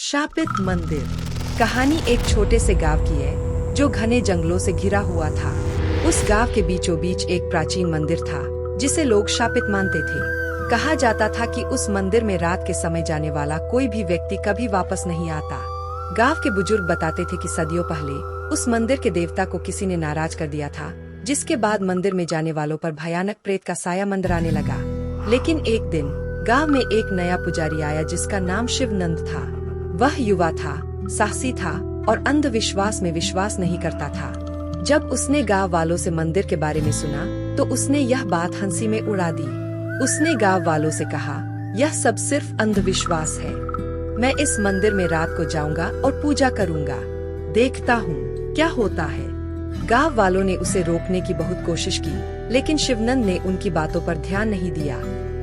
शापित मंदिर। कहानी एक छोटे से गांव की है जो घने जंगलों से घिरा हुआ था। उस गांव के बीचों बीच एक प्राचीन मंदिर था जिसे लोग शापित मानते थे। कहा जाता था कि उस मंदिर में रात के समय जाने वाला कोई भी व्यक्ति कभी वापस नहीं आता। गांव के बुजुर्ग बताते थे कि सदियों पहले उस मंदिर के देवता को किसी ने नाराज कर दिया था, जिसके बाद मंदिर में जाने वालों पर भयानक प्रेत का साया मंडराने लगा। लेकिन एक दिन गांव में एक नया पुजारी आया जिसका नाम शिवनंद था। वह युवा था, साहसी था और अंधविश्वास में विश्वास नहीं करता था। जब उसने गांव वालों से मंदिर के बारे में सुना तो उसने यह बात हंसी में उड़ा दी। उसने गांव वालों से कहा, यह सब सिर्फ अंधविश्वास है। मैं इस मंदिर में रात को जाऊंगा और पूजा करूंगा, देखता हूँ क्या होता है। गांव वालों ने उसे रोकने की बहुत कोशिश की, लेकिन शिवनंद ने उनकी बातों पर ध्यान नहीं दिया।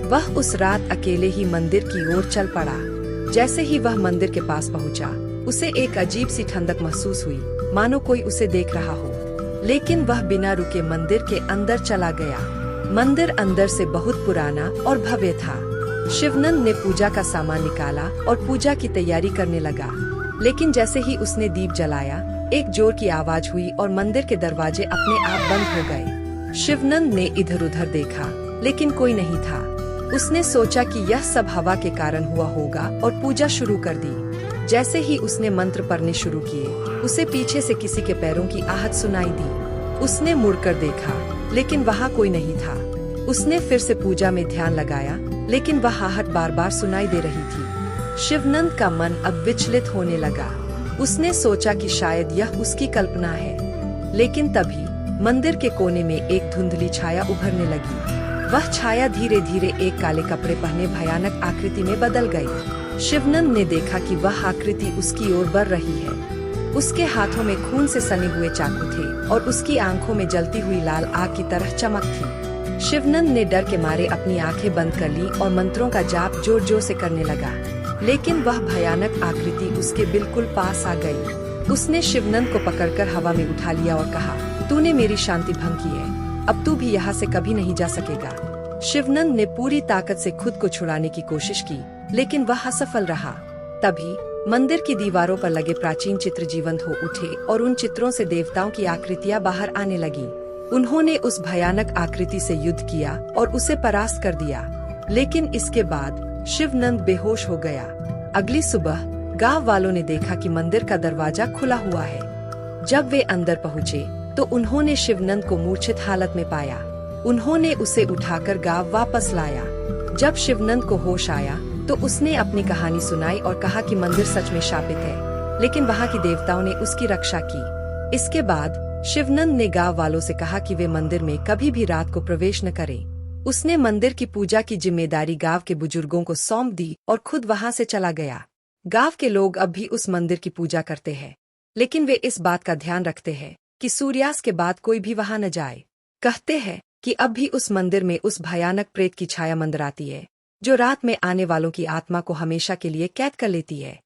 वह उस रात अकेले ही मंदिर की ओर चल पड़ा। जैसे ही वह मंदिर के पास पहुंचा, उसे एक अजीब सी ठंडक महसूस हुई, मानो कोई उसे देख रहा हो। लेकिन वह बिना रुके मंदिर के अंदर चला गया। मंदिर अंदर से बहुत पुराना और भव्य था। शिवनंद ने पूजा का सामान निकाला और पूजा की तैयारी करने लगा। लेकिन जैसे ही उसने दीप जलाया, एक जोर की आवाज हुई और मंदिर के दरवाजे अपने आप बंद हो गए। शिवनंद ने इधर उधर देखा, लेकिन कोई नहीं था। उसने सोचा कि यह सब हवा के कारण हुआ होगा और पूजा शुरू कर दी। जैसे ही उसने मंत्र पढ़ने शुरू किए, उसे पीछे से किसी के पैरों की आहट सुनाई दी। उसने मुड़कर देखा, लेकिन वहाँ कोई नहीं था। उसने फिर से पूजा में ध्यान लगाया, लेकिन वह आहट बार बार सुनाई दे रही थी। शिवनंद का मन अब विचलित होने लगा। उसने सोचा कि शायद यह उसकी कल्पना है। लेकिन तभी मंदिर के कोने में एक धुंधली छाया उभरने लगी। वह छाया धीरे धीरे एक काले कपड़े पहने भयानक आकृति में बदल गई। शिवनंद ने देखा कि वह आकृति उसकी ओर बढ़ रही है। उसके हाथों में खून से सने हुए चाकू थे और उसकी आंखों में जलती हुई लाल आग की तरह चमक थी। शिवनंद ने डर के मारे अपनी आंखें बंद कर ली और मंत्रों का जाप जोर जोर से करने लगा। लेकिन वह भयानक आकृति उसके बिल्कुल पास आ गई। उसने शिवनंद को पकड़कर हवा में उठा लिया और कहा, तूने मेरी शांति भंग की है, अब तू भी यहाँ से कभी नहीं जा सकेगा। शिवनंद ने पूरी ताकत से खुद को छुड़ाने की कोशिश की, लेकिन वह असफल रहा। तभी मंदिर की दीवारों पर लगे प्राचीन चित्र जीवंत हो उठे और उन चित्रों से देवताओं की आकृतियां बाहर आने लगी। उन्होंने उस भयानक आकृति से युद्ध किया और उसे परास्त कर दिया। लेकिन इसके बाद शिवनंद बेहोश हो गया। अगली सुबह गांव वालों ने देखा कि मंदिर का दरवाजा खुला हुआ है। जब वे अंदर पहुँचे तो उन्होंने शिवनंद को मूर्छित हालत में पाया। उन्होंने उसे उठाकर गांव वापस लाया। जब शिवनंद को होश आया तो उसने अपनी कहानी सुनाई और कहा कि मंदिर सच में शापित है, लेकिन वहां की देवताओं ने उसकी रक्षा की। इसके बाद शिवनंद ने गांव वालों से कहा कि वे मंदिर में कभी भी रात को प्रवेश न करें। उसने मंदिर की पूजा की जिम्मेदारी गांव के बुजुर्गों को सौंप दी और खुद वहां से चला गया। गांव के लोग अब भी उस मंदिर की पूजा करते हैं, लेकिन वे इस बात का ध्यान रखते हैं कि सूर्यास्त के बाद कोई भी वहां न जाए। कहते हैं कि अब भी उस मंदिर में उस भयानक प्रेत की छाया मंडराती है, जो रात में आने वालों की आत्मा को हमेशा के लिए कैद कर लेती है।